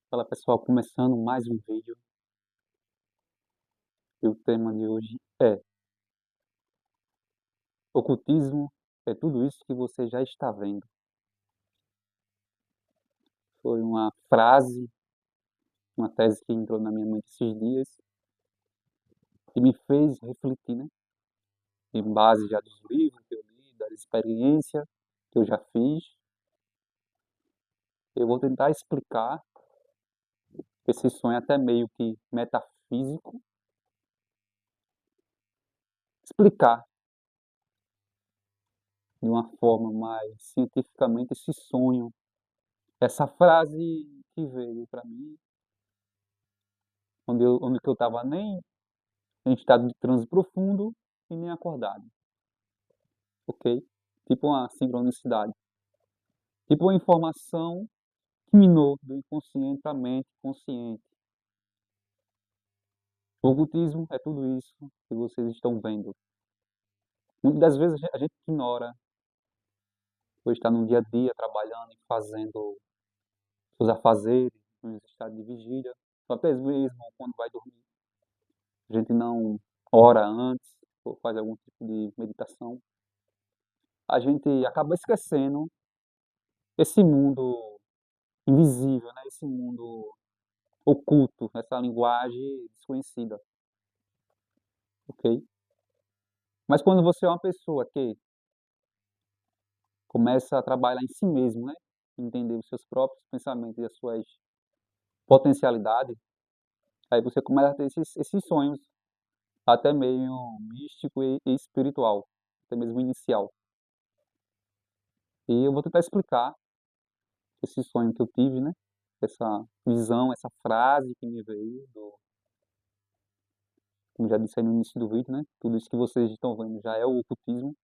Fala pessoal, começando mais um vídeo e o tema de hoje é ocultismo é tudo isso que você já está vendo. Foi uma frase, uma tese que entrou na minha mente esses dias e me fez refletir, né? Em base já dos livros que eu li, da experiência que eu já fiz, eu vou tentar explicar esse sonho até meio que metafísico, explicar de uma forma mais cientificamente esse sonho, essa frase que veio para mim onde que eu estava nem em estado de transe profundo e nem acordado, ok? Tipo uma sincronicidade. Tipo uma informação que minou do inconsciente para a mente consciente. O ocultismo é tudo isso que vocês estão vendo. Muitas das vezes a gente ignora, por estar no dia a dia trabalhando e fazendo seus afazeres, no estado de vigília, ou até mesmo quando vai dormir. A gente não ora antes, ou faz algum tipo de meditação. A gente acaba esquecendo esse mundo invisível, né? Esse mundo oculto, essa linguagem desconhecida, ok? Mas quando você é uma pessoa que começa a trabalhar em si mesmo, né? Entender os seus próprios pensamentos e as suas potencialidades, aí você começa a ter esses sonhos, até meio místico e espiritual, até mesmo inicial. E eu vou tentar explicar esse sonho que eu tive, né? Essa visão, essa frase que me veio como já disse aí no início do vídeo, né? Tudo isso que vocês estão vendo já é o ocultismo.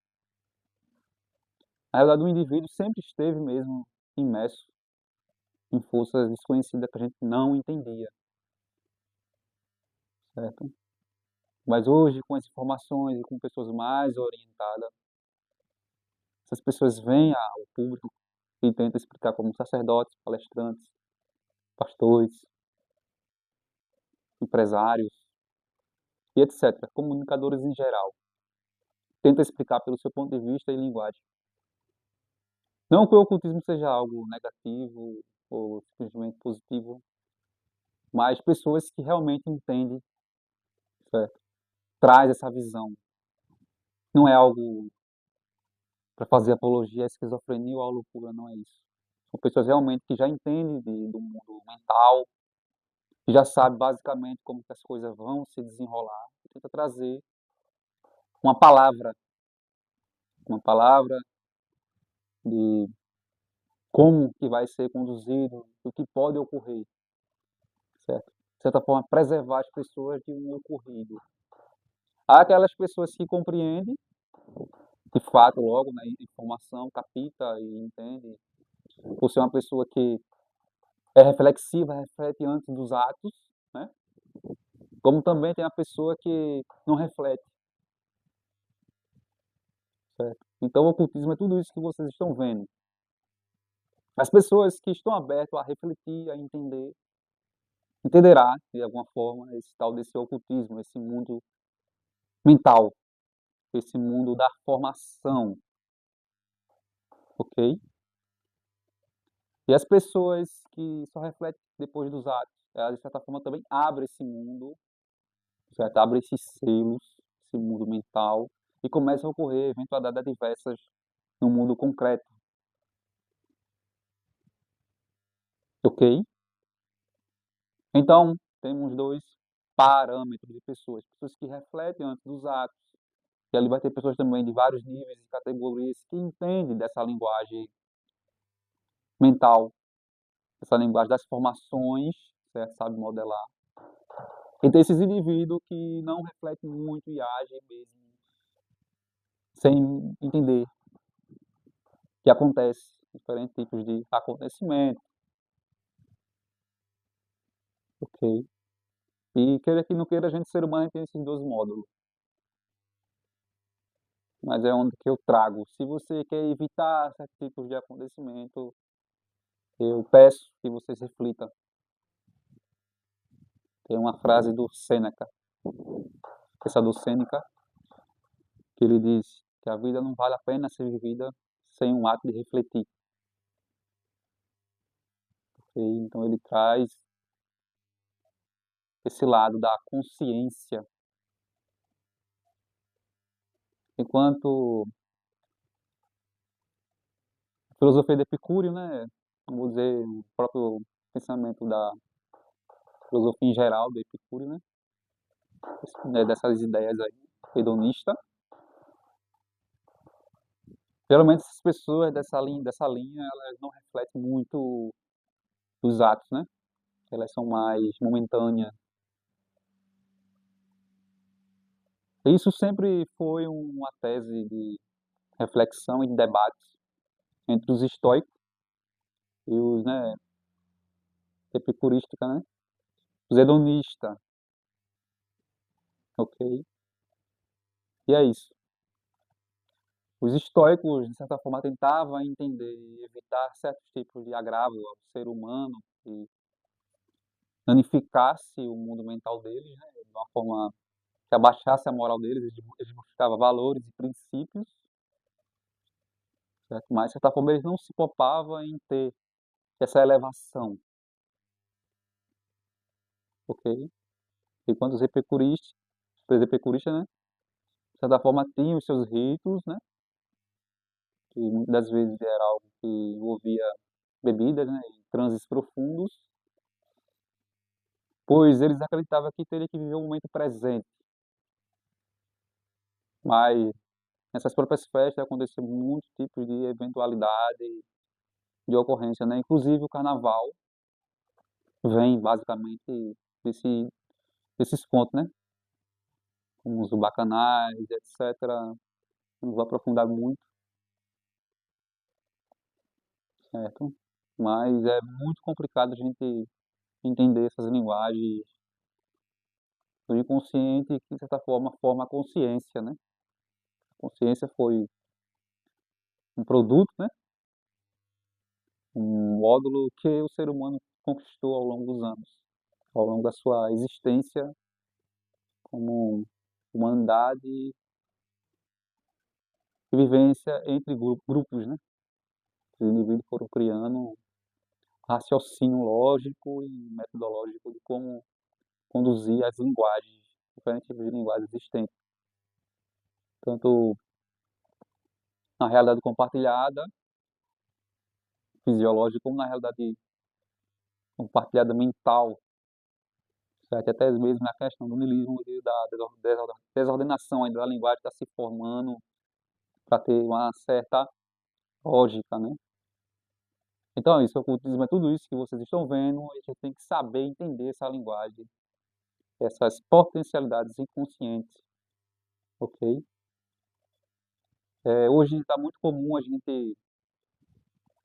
Na realidade, o indivíduo sempre esteve mesmo imerso em forças desconhecidas que a gente não entendia, certo? Mas hoje, com as informações e com pessoas mais orientadas, essas pessoas vêm ao público e tentam explicar como sacerdotes, palestrantes, pastores, empresários e etc., comunicadores em geral. Tenta explicar pelo seu ponto de vista e linguagem. Não que o ocultismo seja algo negativo ou simplesmente positivo, mas pessoas que realmente entendem, certo? Traz essa visão. Não é algo para fazer apologia à esquizofrenia ou à loucura, não é isso. São pessoas realmente que já entendem do mundo mental, que já sabem basicamente como que as coisas vão se desenrolar, e tenta trazer uma palavra, uma palavra de como que vai ser conduzido, o que pode ocorrer, certo? De certa forma, preservar as pessoas de um ocorrido. Há aquelas pessoas que compreendem, de fato, logo, né, informação, capta e entende, por ser uma pessoa que é reflexiva, reflete antes dos atos, né? Como também tem a pessoa que não reflete, certo? Então o ocultismo é tudo isso que vocês estão vendo. As pessoas que estão abertas a refletir, a entender, entenderá de alguma forma esse tal desse ocultismo, esse mundo mental, esse mundo da formação, ok? E as pessoas que só refletem depois dos atos, elas de certa forma também abrem esse mundo, certo? Abrem esses selos, esse mundo mental, e começam a ocorrer eventualidades adversas no mundo concreto, ok? Então, temos dois parâmetros de pessoas. Pessoas que refletem antes dos atos, e ali vai ter pessoas também de vários níveis e categorias que entendem dessa linguagem mental, essa linguagem das formações, certo? Sabe modelar. E tem esses indivíduos que não refletem muito e agem mesmo sem entender o que acontece, diferentes tipos de acontecimento, ok? E queira que não queira, a gente, ser humano, tem esses dois módulos. Mas é onde que eu trago. Se você quer evitar certos tipos de acontecimento, eu peço que vocês reflitam, Tem uma frase do Sêneca, pensador Sêneca, que ele diz que a vida não vale a pena ser vivida sem um ato de refletir. E então ele traz esse lado da consciência, enquanto a filosofia de Epicúrio, né, vamos dizer, o próprio pensamento da filosofia em geral de Epicúrio, né, dessas ideias aí, hedonista. Geralmente essas pessoas dessa linha, elas não refletem muito os atos, né? Elas são mais momentâneas. Isso sempre foi uma tese de reflexão e de debate entre os estoicos e os, né, epicurística, né? Os hedonistas, ok? E é isso. Os estoicos, de certa forma, tentavam entender e evitar certos tipos de agravo ao ser humano que danificasse o mundo mental deles, né? De uma forma que abaixasse a moral deles, eles buscavam valores e princípios, certo? Mas, de certa forma, eles não se poupavam em ter essa elevação, ok? Enquanto os epicuristas, né, de certa forma, tinham os seus ritos, né, que muitas das vezes era algo que envolvia bebidas, né, e transes profundos, pois eles acreditavam que teria que viver o momento presente. Mas nessas próprias festas aconteceu muitos tipos de eventualidade, de ocorrência, né? Inclusive o carnaval vem basicamente desse, desses pontos, né? Como os bacanais, etc. Não vou aprofundar muito, certo? Mas é muito complicado a gente entender essas linguagens do inconsciente que, de certa forma, forma a consciência, né? A consciência foi um produto, né? Um módulo que o ser humano conquistou ao longo dos anos, ao longo da sua existência como humanidade e vivência entre grupos, né? Os indivíduos foram criando um raciocínio lógico e metodológico de como conduzir as linguagens, diferentes tipos de linguagens existentes, tanto na realidade compartilhada, fisiológica, como na realidade compartilhada mental, certo? Até mesmo na questão do niilismo e da desordenação ainda da linguagem está se formando para ter uma certa lógica, né? Então é isso, o ocultismo é tudo isso que vocês estão vendo, e a gente tem que saber entender essa linguagem, essas potencialidades inconscientes, ok? Hoje está muito comum a gente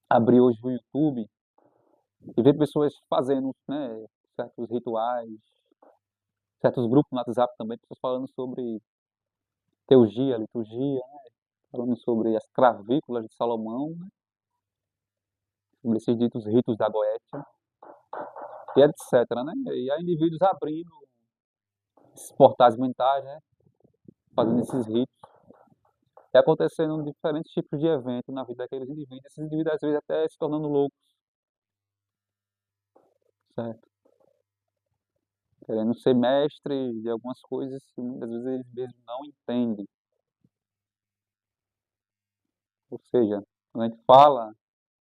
abrir hoje o YouTube e ver pessoas fazendo, né, certos rituais, certos grupos no WhatsApp também, pessoas falando sobre teurgia, liturgia, falando sobre as cravículas de Salomão, né, sobre esses ditos ritos da Goétia, e etc, né? E há indivíduos abrindo esses portais mentais, né, fazendo esses ritos, e acontecendo diferentes tipos de eventos na vida daqueles indivíduos, esses indivíduos às vezes até se tornando loucos, certo? Querendo ser mestre de algumas coisas que muitas vezes eles mesmos não entendem. Ou seja, quando a gente fala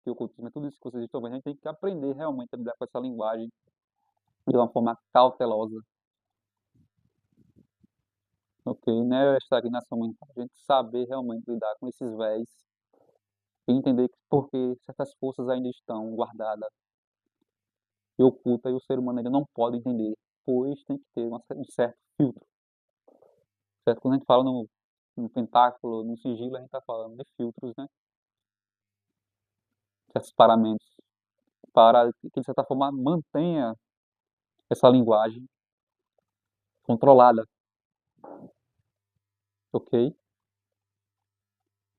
que o ocultismo é tudo isso que vocês estão vendo, a gente tem que aprender realmente a lidar com essa linguagem de uma forma cautelosa, ok? Não é estagnação mental, a gente saber realmente lidar com esses véis e entender que porque certas forças ainda estão guardadas e ocultas e o ser humano ainda não pode entender, pois tem que ter um certo filtro, certo? Quando a gente fala no pentáculo, no sigilo, a gente está falando de filtros, né? Certos paramentos, para que, de certa forma, mantenha essa linguagem controlada, ok?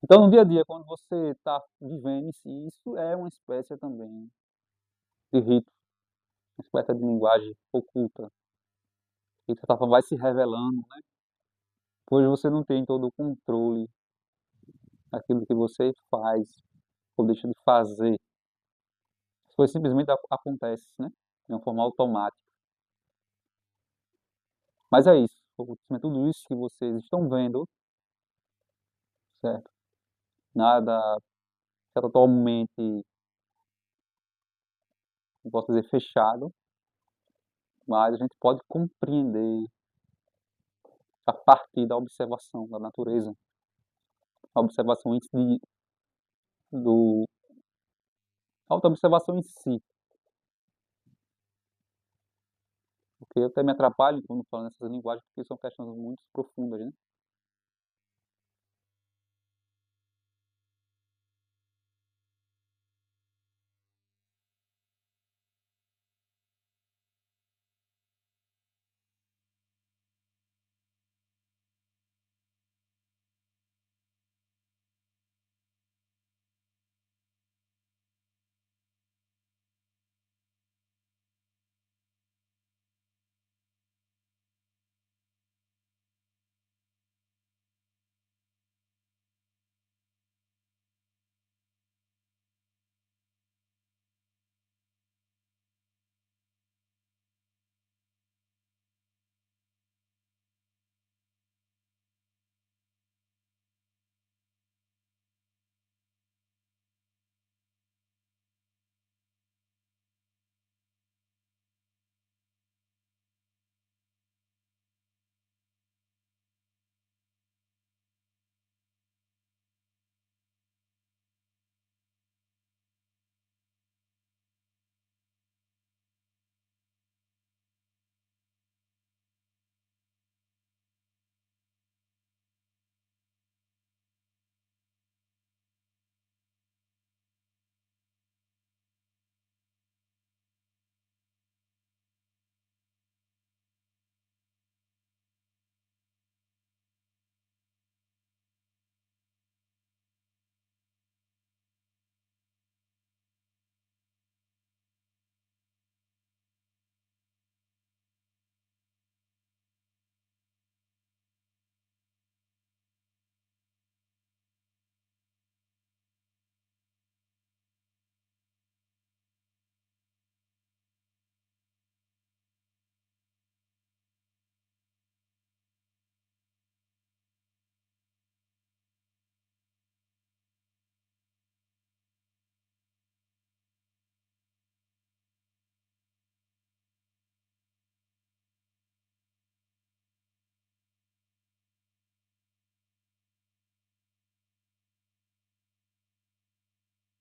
Então, no dia a dia, quando você está vivendo em si, isso é uma espécie também de rito, uma espécie de linguagem oculta, que de certa forma vai se revelando, né? Pois você não tem todo o controle daquilo que você faz ou deixa de fazer. As coisas simplesmente acontecem, né? De uma forma automática. Mas é isso. É tudo isso que vocês estão vendo, certo? Nada está totalmente, não posso dizer fechado, mas a gente pode compreender a partir da observação da natureza, a observação do, a autoobservação em si, porque eu até me atrapalho quando falo nessas linguagens, porque são questões muito profundas, né?